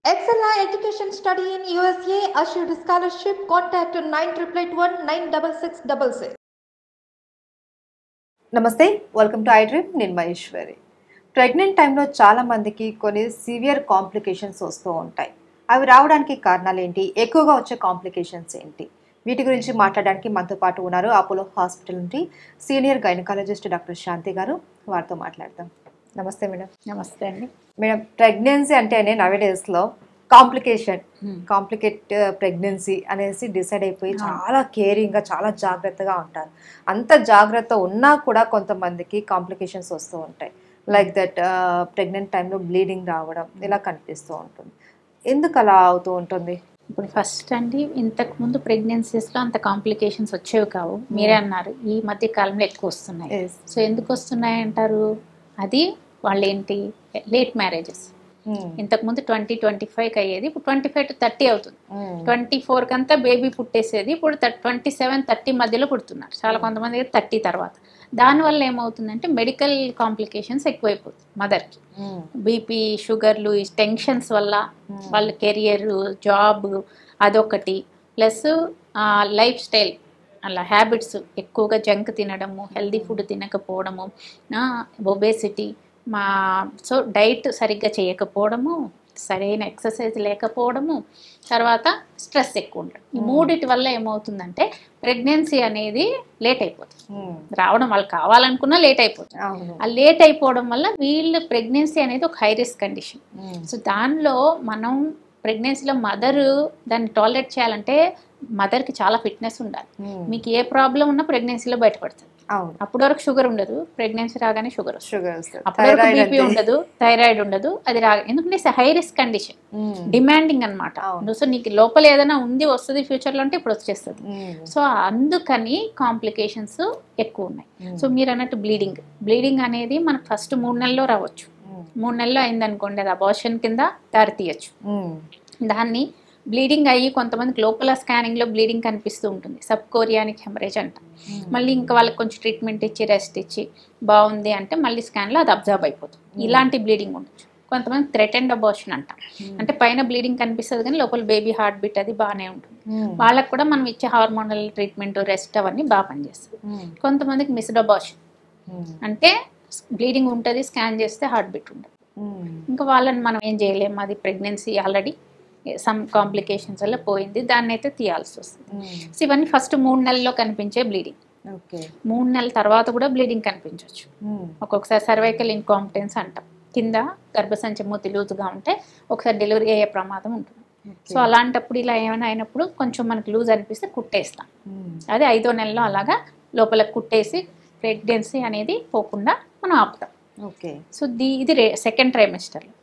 Excella Education Study in USA assured scholarship. Contact 9881 నమస్తే, welcome to iDream. నేను Maheshwari. Pregnant టైంలో చాలా మందికి కొన్ని సివియర్ కాంప్లికేషన్స్ వస్తూ ఉంటాయి. అవి రావడానికి కారణాలు ఏంటి, ఎక్కువగా వచ్చే కాంప్లికేషన్స్ ఏంటి, వీటి గురించి మాట్లాడడానికి మనతో పాటు ఉన్నారు అపోలో హాస్పిటల్ నుండి సీనియర్ గైనకాలజిస్ట్ డాక్టర్ శాంతి గారు. వారితో మాట్లాడదాం. నమస్తే మేడం. నమస్తే అండి. మేడం, ప్రెగ్నెన్సీ అంటేనే నవేడేస్లో కాంప్లికేట్ ప్రెగ్నెన్సీ అనేసి డిసైడ్ అయిపోయి చాలా కేరింగ్గా చాలా జాగ్రత్తగా ఉంటారు. అంత జాగ్రత్త ఉన్నా కూడా కొంతమందికి కాంప్లికేషన్స్ వస్తూ ఉంటాయి. లైక్ దట్ ప్రెగ్నెంట్ టైంలో బ్లీడింగ్ రావడం ఇలా కనిపిస్తూ ఉంటుంది. ఎందుకు అలా అవుతూ ఉంటుంది? ఇప్పుడు ఫస్ట్ అండి, ఇంతకు ముందు ప్రెగ్నెన్సీస్లో అంత కాంప్లికేషన్స్ వచ్చేవి కావు. మీరే అన్నారు ఈ మధ్య కాలంలో ఎక్కువ వస్తున్నాయి. సో ఎందుకు వస్తున్నాయి అంటారు? అది వాళ్ళు ఏంటి, లేట్ మ్యారేజెస్. ఇంతకుముందు 20-25కి అయ్యేది, ఇప్పుడు 25 to 30 అవుతుంది. 24కి అంతా బేబీ పుట్టేసేది, ఇప్పుడు 27-30 మధ్యలో పుడుతున్నారు. చాలా కొంతమంది 30 తర్వాత. దానివల్ల ఏమవుతుందంటే మెడికల్ కాంప్లికేషన్స్ ఎక్కువైపోతుంది మదర్కి. బీపీ, షుగర్లు, ఈ టెన్షన్స్ వల్ల వాళ్ళ కెరియర్, జాబ్ అదొకటి, ప్లస్ లైఫ్ స్టైల్ అలా హ్యాబిట్స్, ఎక్కువగా జంక్ తినడము, హెల్దీ ఫుడ్ తినకపోవడము, ఒబేసిటీ, సో డైట్ సరిగ్గా చేయకపోవడము, సరైన ఎక్సర్సైజ్ లేకపోవడము, తర్వాత స్ట్రెస్ ఎక్కువ ఉండడం. ఈ మూడిటి వల్ల ఏమవుతుందంటే ప్రెగ్నెన్సీ అనేది లేట్ అయిపోతుంది. రావడం వాళ్ళు కావాలనుకున్నా లేట్ అయిపోతుంది. ఆ లేట్ అయిపోవడం వల్ల వీళ్ళ ప్రెగ్నెన్సీ అనేది ఒక హై రిస్క్ కండిషన్. సో దానిలో మనం ప్రెగ్నెన్సీలో మదర్ దాన్ని టాలరేట్ చేయాలంటే మదర్కి చాలా ఫిట్నెస్ ఉండాలి. మీకు ఏ ప్రాబ్లం ఉన్నా ప్రెగ్నెన్సీలో బయటపడుతుంది. అప్పటి వరకు షుగర్ ఉండదు, ప్రెగ్నెన్సీ రాగానే షుగర్ వస్తుంది. అప్పటి వరకు బీపీ ఉండదు, థైరాయిడ్ ఉండదు, అది ఎందుకంటే హై రిస్క్ కండిషన్, డిమాండింగ్ అనమాట. సో నీకు లోపల ఏదైనా ఉంది వస్తుంది ఫ్యూచర్లో అంటే ఇప్పుడు వచ్చేస్తుంది. సో అందుకని కాంప్లికేషన్స్ ఎక్కువ ఉన్నాయి. సో మీరు అన్నట్టు బ్లీడింగ్ అనేది మనకు ఫస్ట్ 3 నెలల్లో రావచ్చు. 3 నెలల్లో అయిందనుకోండి, అది అబార్షన్ కింద దారి తీయచ్చు. దాన్ని బ్లీడింగ్ అయ్యి కొంతమందికి లోపల స్కానింగ్లో బ్లీడింగ్ కనిపిస్తూ ఉంటుంది, సబ్ కోరియానిక్ హెమరేజ్ అంట. మళ్ళీ ఇంకా వాళ్ళకి కొంచెం ట్రీట్మెంట్ ఇచ్చి రెస్ట్ ఇచ్చి బాగుంది అంటే మళ్ళీ స్కాన్లో అది అబ్జర్వ్ అయిపోతుంది. ఇలాంటి బ్లీడింగ్ ఉండొచ్చు. కొంతమంది థ్రెటెండ్ అబార్షన్ అంట, అంటే పైన బ్లీడింగ్ కనిపిస్తుంది కానీ లోపల బేబీ హార్ట్ బీట్ అది బాగానే ఉంటుంది. వాళ్ళకు కూడా మనం ఇచ్చే హార్మోనల్ ట్రీట్మెంట్, రెస్ట్ అవన్నీ బాగా పనిచేస్తుంది. కొంతమందికి మిస్డ్ అబార్షన్ అంటే బ్లీడింగ్ ఉంటుంది, స్కాన్ చేస్తే హార్ట్ బీట్ ఉండదు. ఇంకా వాళ్ళని మనం ఏం చేయలేము, అది ప్రెగ్నెన్సీ ఆల్రెడీ సమ్ కాంప్లికేషన్స్ వల్ల పోయింది, దాన్ని అయితే తీయాల్సి వస్తుంది. సో ఇవన్నీ ఫస్ట్ 3 నెలల్లో కనిపించే బ్లీడింగ్. 3 నెలల తర్వాత కూడా బ్లీడింగ్ కనిపించవచ్చు. ఒక్కొక్కసారి సర్వైకల్ ఇన్కాంపిటెన్స్ అంటాం, కింద గర్భసంచి మూతి లూజ్గా ఉంటే ఒకసారి డెలివరీ అయ్యే ప్రమాదం ఉంటుంది. సో అలాంటప్పుడు ఇలా ఏమైనా అయినప్పుడు కొంచెం మనకు లూజ్ అనిపిస్తే కుట్టేస్తాం. అదే 5వ నెలలో అలాగా లోపల కుట్టేసి ప్రెగ్నెన్సీ అనేది పోకుండా మనం ఆపుతాం. సో ఇది సెకండ్ ట్రైమెస్టర్లో.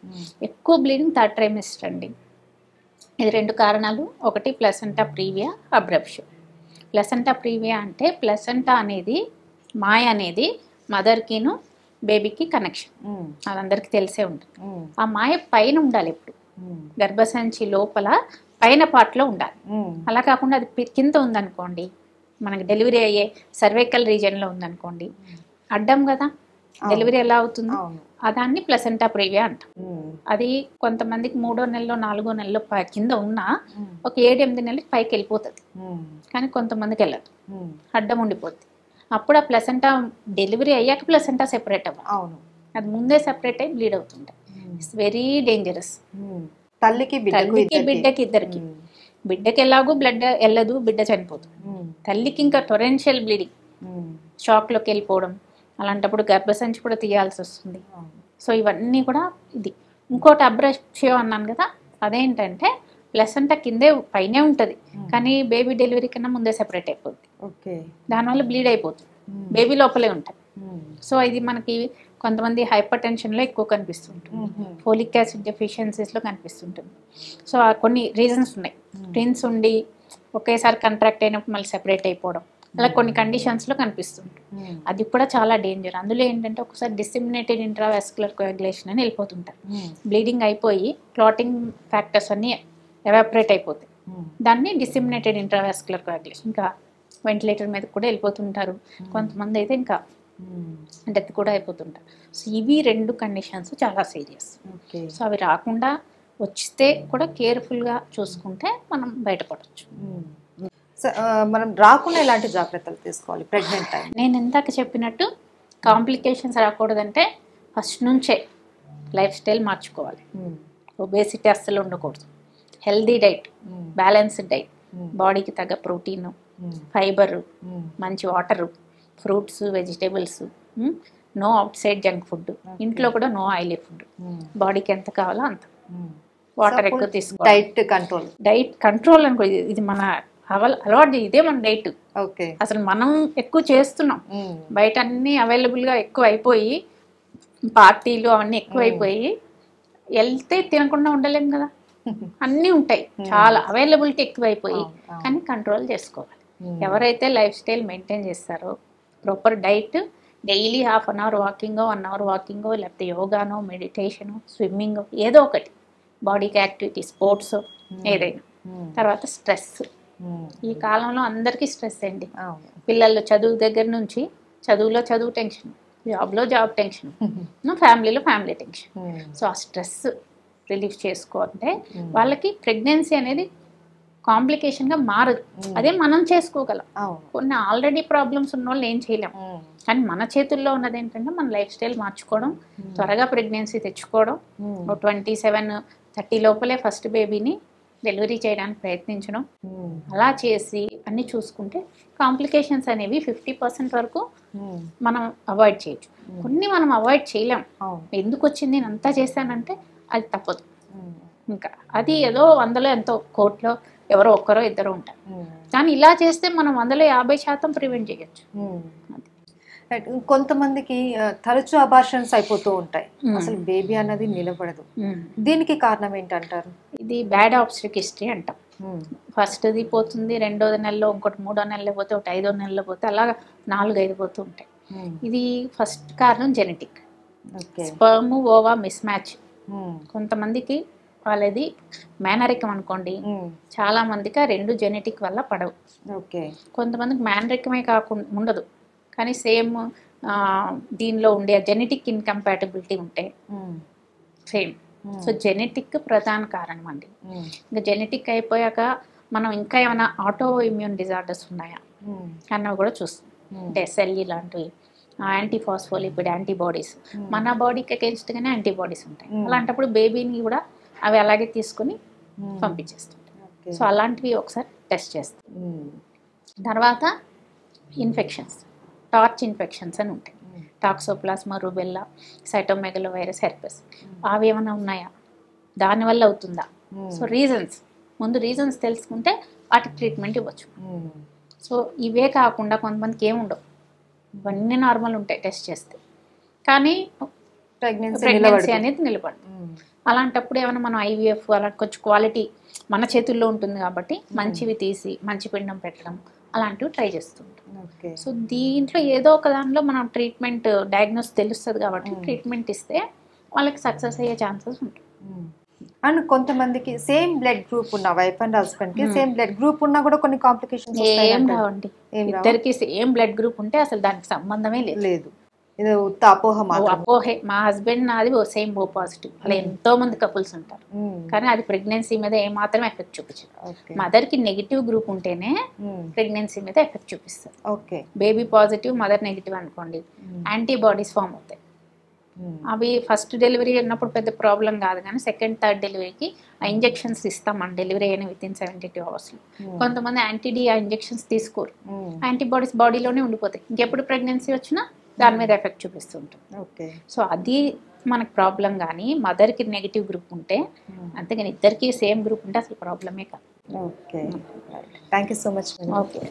ఎక్కువ బ్లీడింగ్ థర్డ్ ట్రైమెస్టర్ అండి. ఇది 2 కారణాలు. ఒకటి placenta previa, abruption. Placenta previa అంటే ప్లసెంటా అనేది మాయ అనేది మదర్కిను బేబీకి కనెక్షన్, అదందరికీ తెలిసే ఉంటుంది. ఆ మాయ పైన ఉండాలి, ఎప్పుడు గర్భసంచి లోపల పైన పార్ట్లో ఉండాలి. అలా కాకుండా అది కింద ఉందనుకోండి, మనకి డెలివరీ అయ్యే సర్వైకల్ రీజియన్లో ఉందనుకోండి, అడ్డం కదా డెలివరీ ఎలా అవుతుంది, దాన్ని ప్లసెంటా ప్రీవియా అంటాం. అది కొంతమందికి 3వ నెలలో 4వ నెలలో కింద ఉన్నా ఒక 7-8 నెలలకి పైకి వెళ్ళిపోతుంది, కానీ కొంతమందికి వెళ్ళదు, అడ్డం ఉండిపోతుంది. అప్పుడు ఆ ప్లసెంటా డెలివరీ అయ్యాక ప్లసెంటా సెపరేట్ అవ్వాలి. అది ముందే సెపరేట్ అయ్యి బ్లీడ్ అవుతుంటాయి. It's very dangerous. తల్లికి బిడ్డకి ఇద్దరికి. బిడ్డకి ఎలాగో బ్లడ్ వెళ్ళదు, బిడ్డ చనిపోతుంది. తల్లికి ఇంకా టొరెన్షియల్ బ్లీడింగ్, షాక్లోకి వెళ్ళిపోవడం, అలాంటప్పుడు గర్భసంచి కూడా తీయాల్సి వస్తుంది. సో ఇవన్నీ కూడా ఇది. ఇంకోటి అబ్రప్షియో అన్నాను కదా, అదేంటంటే ప్లసెంటా కిందే పైనే ఉంటుంది, కానీ బేబీ డెలివరీ కన్నా ముందే సెపరేట్ అయిపోతుంది. దానివల్ల బ్లీడ్ అయిపోతుంది, బేబీ లోపలే ఉంటుంది. సో ఇది మనకి కొంతమంది హైపర్ టెన్షన్లో ఎక్కువ కనిపిస్తుంటుంది, ఫోలిక్ యాసిడ్ డెఫిషియన్సీస్లో కనిపిస్తుంటుంది. సో కొన్ని రీజన్స్ ఉన్నాయి. ట్విన్స్ ఉండి ఒకేసారి కాంట్రాక్ట్ అయినప్పుడు మళ్ళీ సెపరేట్ అయిపోవడం, అలా కొన్ని కండిషన్స్లో కనిపిస్తుంటుంది. అది కూడా చాలా డేంజర్. అందులో ఏంటంటే ఒకసారి డిసిమినేటెడ్ ఇంట్రావాస్కులర్ కోయాగులేషన్ అని వెళ్ళిపోతుంటారు. బ్లీడింగ్ అయిపోయి క్లాటింగ్ ఫ్యాక్టర్స్ అన్నీ ఎవాపరేట్ అయిపోతాయి. దాన్ని డిసిమినేటెడ్ ఇంట్రావాస్కులర్ కోయాగులేషన్. ఇంకా వెంటిలేటర్ మీద కూడా వెళ్ళిపోతుంటారు. కొంతమంది అయితే ఇంకా డెత్ కూడా అయిపోతుంటారు. సో ఇవి 2 కండిషన్స్ చాలా సీరియస్. సో అవి రాకుండా వస్తే కూడా కేర్ఫుల్గా చూసుకుంటే మనం బయటపడవచ్చు. మనం రాకుండా ఎలాంటి జాగ్రత్తలు తీసుకోవాలి ప్రెగ్నెంట్ టైం? నేను ఇందాక చెప్పినట్టు కాంప్లికేషన్స్ రాకూడదంటే ఫస్ట్ నుంచే లైఫ్ స్టైల్ మార్చుకోవాలి. ఒబేసిటీ అస్సలు ఉండకూడదు. హెల్దీ డైట్, బ్యాలెన్స్డ్ డైట్, బాడీకి తగ్గ ప్రోటీన్, ఫైబరు, మంచి water, fruits, vegetables, no outside junk food, ఇంట్లో కూడా నో ఆయిలీ ఫుడ్, బాడీకి ఎంత కావాలో అంత, వాటర్ ఎక్కువ తీసుకోవాలి. డైట్ కంట్రోల్ అనుకో, ఇది మన అలవాటు, ఇదే మన డైట్. అసలు మనం ఎక్కువ చేస్తున్నాం, బయట అన్ని అవైలబుల్గా ఎక్కువ అయిపోయి, పార్టీలు అవన్నీ ఎక్కువ అయిపోయి వెళ్తే తినకుండా ఉండలేం కదా, అన్నీ ఉంటాయి, చాలా అవైలబిలిటీ ఎక్కువ అయిపోయి, కానీ కంట్రోల్ చేసుకోవాలి. ఎవరైతే లైఫ్ స్టైల్ మెయింటైన్ చేస్తారో, proper diet, daily half an hour వాకింగో, 1 hour వాకింగో, లేకపోతే యోగానో, మెడిటేషను, స్విమ్మింగ్, ఏదో ఒకటి బాడీకి యాక్టివిటీ, స్పోర్ట్స్ ఏదైనా. తర్వాత స్ట్రెస్, ఈ కాలంలో అందరికీ స్ట్రెస్ అండి. పిల్లలు చదువు దగ్గర నుంచి, చదువు టెన్షన్, జాబ్లో జాబ్ టెన్షన్, ఫ్యామిలీలో ఫ్యామిలీ టెన్షన్. సో ఆ స్ట్రెస్ రిలీఫ్ చేసుకోవాలంటే వాళ్ళకి ప్రెగ్నెన్సీ అనేది కాంప్లికేషన్గా మారదు. అదే మనం చేసుకోగలం. కొన్ని ఆల్రెడీ ప్రాబ్లమ్స్ ఉన్న వాళ్ళు ఏం చేయలేం, కానీ మన చేతుల్లో ఉన్నది ఏంటంటే మన లైఫ్ స్టైల్ మార్చుకోవడం, త్వరగా ప్రెగ్నెన్సీ తెచ్చుకోవడం, 27-30 లోపలే ఫస్ట్ బేబీని డెలివరీ చేయడానికి ప్రయత్నించడం, అలా చేసి అన్ని చూసుకుంటే కాంప్లికేషన్స్ అనేవి 50% వరకు మనం అవాయిడ్ చేయొచ్చు. కొన్ని మనం అవాయిడ్ చేయలేం. ఎందుకు వచ్చింది నేను అంతా చేశానంటే అది తప్పదు. ఇంకా అది ఏదో 100లో ఎంతో కోట్లో ఎవరో ఒక్కరో ఇద్దరు ఉంటారు, కానీ ఇలా చేస్తే మనం 100లో 50% ప్రివెంట్ చేయొచ్చు. కొంతమందికి తరచు అబార్షన్స్ అయిపోతూ ఉంటాయి, అసలు బేబీ అన్నది నిలబడదు. దీనికి కారణం ఏంటంటారు? ఇది బ్యాడ్ ఆబ్స్ట్రిక్ హిస్టరీ అంటాం. ఫస్ట్ది పోతుంది, 2వ నెలలో, ఇంకోటి 3వ నెలలో పోతే, ఒకటి 5వ నెలలో పోతే, అలాగా 4-5 పోతూ ఉంటాయి. ఇది ఫస్ట్ కారణం genetic, sperm ova miss match. కొంతమందికి వాళ్ళది మేనరికం అనుకోండి, చాలా మందికి 2 జెనెటిక్ వల్ల పడవు. కొంతమందికి మేనరికమే కాకుండా ఉండదు, కానీ సేమ్ దీనిలో ఉండే జెనెటిక్ ఇన్కంపాటబిలిటీ ఉంటే సేమ్. సో జెనెటిక్ ప్రధాన కారణం అండి. ఇంకా జెనెటిక్ అయిపోయాక మనం ఇంకా ఏమైనా ఆటో ఇమ్యూన్ డిజార్డర్స్ ఉన్నాయా అన్నవి కూడా చూస్తాం. అంటే SLE లాంటివి, యాంటీఫాస్ఫోలిపిడ్ యాంటీబాడీస్, మన బాడీకి అగేన్స్ట్గానే యాంటీబాడీస్ ఉంటాయి. అలాంటప్పుడు బేబీని కూడా అవి అలాగే తీసుకుని పంపించేస్తుంటాయి. సో అలాంటివి ఒకసారి టెస్ట్ చేస్తాం. తర్వాత ఇన్ఫెక్షన్స్, టార్చ్ ఇన్ఫెక్షన్స్ అని ఉంటాయి. Toxoplasma, rubella, cytomegalo virus, herpes, అవి ఏమైనా ఉన్నాయా, దానివల్ల అవుతుందా? సో ముందు రీజన్స్ తెలుసుకుంటే వాటికి ట్రీట్మెంట్ ఇవ్వచ్చు. సో ఇవే కాకుండా కొంతమందికి ఏముండవు, ఇవన్నీ నార్మల్ ఉంటాయి టెస్ట్ చేస్తే, కానీ ప్రెగ్నెన్సీ అనేది నిలబడదు. అలాంటప్పుడు ఏమైనా మనం IVF అలా కొంచెం క్వాలిటీ మన చేతుల్లో ఉంటుంది కాబట్టి మంచివి తీసి మంచి పిండం పెట్టడం అలాంటివి ట్రై చేస్తుంటాం. సో దీంట్లో ఏదో ఒక దానిలో మనం ట్రీట్మెంట్ డయాగ్నోస్ తెలుస్తుంది కాబట్టి ట్రీట్మెంట్ ఇస్తే వాళ్ళకి సక్సెస్ అయ్యే ఛాన్సెస్ ఉంటాయి. అండ్ కొంతమందికి సేమ్ బ్లడ్ గ్రూప్ ఉన్న, వైఫ్ అండ్ హస్బెండ్ కి సేమ్ బ్లడ్ గ్రూప్ ఉన్నా కూడా కొన్ని కాంప్లికేషన్స్ ఏం రావండి. ఇద్దరికి సేమ్ బ్లడ్ గ్రూప్ ఉంటే అసలు దానికి సంబంధమే లేదు. ఇది అపోహే. మా హస్బెండ్ నాది సేమ్ ఓ పాజిటివ్, అలా ఎంతో మంది కపుల్స్ ఉంటారు, కానీ అది ప్రెగ్నెన్సీ మీద ఏమాత్రం ఎఫెక్ట్ చూపించదు. మదర్ కి నెగిటివ్ గ్రూప్ ఉంటేనే ప్రెగ్నెన్సీ మీద ఎఫెక్ట్ చూపిస్తారు. బేబీ పాజిటివ్, మదర్ నెగిటివ్ అనుకోండి, యాంటీబాడీస్ ఫామ్ అవుతాయి. అవి ఫస్ట్ డెలివరీ ఉన్నప్పుడు పెద్ద ప్రాబ్లం కాదు, కానీ సెకండ్, థర్డ్ డెలివరీకి ఆ ఇంజెక్షన్స్ ఇస్తాం మన డెలివరీ అయిన within 72 hours. కొంతమంది యాంటీడీ ఆ ఇంజెక్షన్స్ తీసుకోరు, యాంటీబాడీస్ బాడీలోనే ఉండిపోతాయి, ఇంకెప్పుడు ప్రెగ్నెన్సీ వచ్చినా దాని మీద ఎఫెక్ట్ చూపిస్తుంటాం. సో అది మనకు ప్రాబ్లం. కానీ మదర్కి నెగిటివ్ గ్రూప్ ఉంటే, అంతేగాని ఇద్దరికి సేమ్ గ్రూప్ ఉంటే అసలు ప్రాబ్లమే కాదు. Okay, thank you so much. Okay.